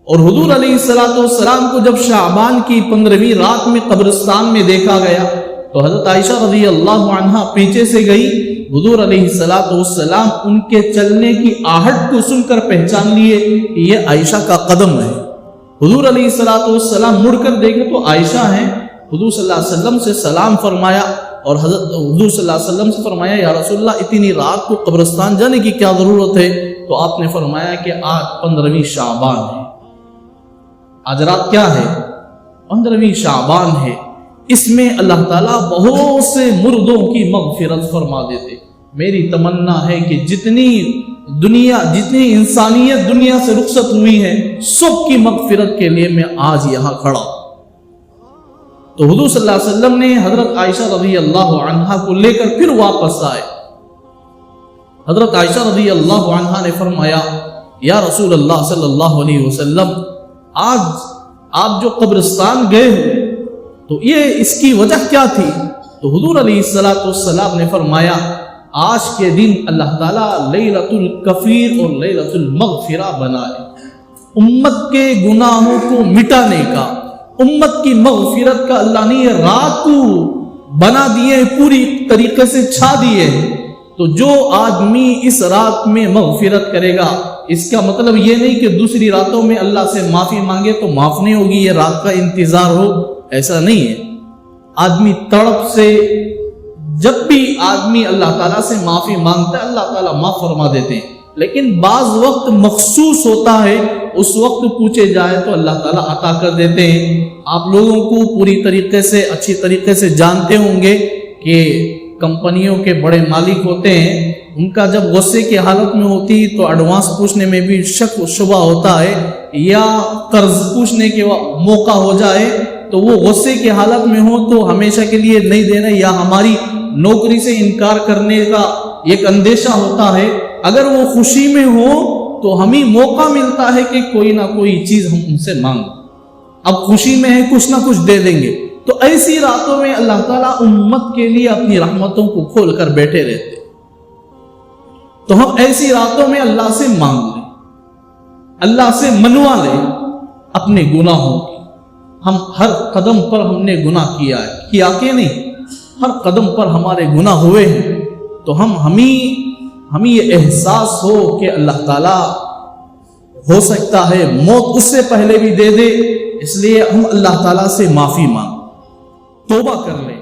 اور حضور علیہ السلام کو جب شعبان کی 15ویں رات میں قبرستان میں دیکھا گیا تو حضرت عائشہ رضی اللہ عنہا پیچھے سے گئی. حضور علیہ السلام ان کے چلنے کی آہٹ کو سن کر پہچان لیے کہ یہ عائشہ کا قدم ہے. حضور علیہ السلام مڑ کر دیکھے تو عائشہ ہیں. حضور صلی اللہ علیہ وسلم سے سلام فرمایا اور حضور صلی اللہ علیہ وسلم سے فرمایا یا رسول اللہ اتنی رات کو قبرستان جانے کی کیا ضرورت ہے؟ تو آپ نے فرمایا کہ آج 15ویں شعبان ہے. آج رات کیا ہے؟ 15ویں شعبان ہے. اس میں اللہ تعالیٰ بہت سے مردوں کی مغفرت فرما دیتے. میری تمنا ہے کہ جتنی انسانیت دنیا سے رخصت ہوئی ہے سب کی مغفرت کے لیے میں آج یہاں کھڑا. تو حضور صلی اللہ علیہ وسلم نے حضرت عائشہ رضی اللہ عنہا کو لے کر پھر واپس آئے. حضرت عائشہ رضی اللہ عنہا نے فرمایا یا رسول اللہ صلی اللہ علیہ وسلم آج آپ جو قبرستان گئے ہو تو یہ اس کی وجہ کیا تھی؟ تو حضور علیہ السلام نے فرمایا آج کے دن اللہ تعالیٰ لیلۃ الکفیر اور لیلۃ المغفرہ بنائے. امت کے گناہوں کو مٹانے کا، امت کی مغفرت کا اللہ نے یہ رات کو بنا دیے، پوری طریقے سے چھا دیے. تو جو آدمی اس رات میں مغفرت کرے گا، اس کا مطلب یہ نہیں کہ دوسری راتوں میں اللہ سے معافی مانگے تو معاف نہیں ہوگی، یہ رات کا انتظار ہو، ایسا نہیں ہے. آدمی تڑپ سے جب بھی آدمی اللہ تعالیٰ سے معافی مانگتا ہے اللہ تعالیٰ معاف فرما دیتے ہیں. لیکن بعض وقت مخصوص ہوتا ہے، اس وقت پوچھے جائے تو اللہ تعالیٰ عطا کر دیتے ہیں. آپ لوگوں کو پوری طریقے سے اچھی طریقے سے جانتے ہوں گے کہ کمپنیوں کے بڑے مالک ہوتے ہیں، ان کا جب غصے کی حالت میں ہوتی تو ایڈوانس پوچھنے میں بھی شک و شبہ ہوتا ہے، یا قرض پوچھنے کے موقع ہو جائے تو وہ غصے کی حالت میں ہو تو ہمیشہ کے لیے نہیں دینا، یا ہماری نوکری سے انکار کرنے کا ایک اندیشہ ہوتا ہے. اگر وہ خوشی میں ہو تو ہمیں موقع ملتا ہے کہ کوئی نہ کوئی چیز ہم ان سے مانگ، اب خوشی میں ہے کچھ نہ کچھ دے دیں گے. تو ایسی راتوں میں اللہ تعالیٰ امت کے لیے اپنی رحمتوں کو کھول کر بیٹھے رہتے. تو ہم ایسی راتوں میں اللہ سے مانگ لیں، اللہ سے منوا لیں اپنے گناہوں کی. ہم ہر قدم پر ہم نے گناہ کیا ہے، کیا کہ نہیں؟ ہر قدم پر ہمارے گناہ ہوئے ہیں. تو ہمیں یہ احساس ہو کہ اللہ تعالیٰ ہو سکتا ہے موت اس سے پہلے بھی دے دے، اس لیے ہم اللہ تعالیٰ سے معافی مانگ، توبہ کر لیں.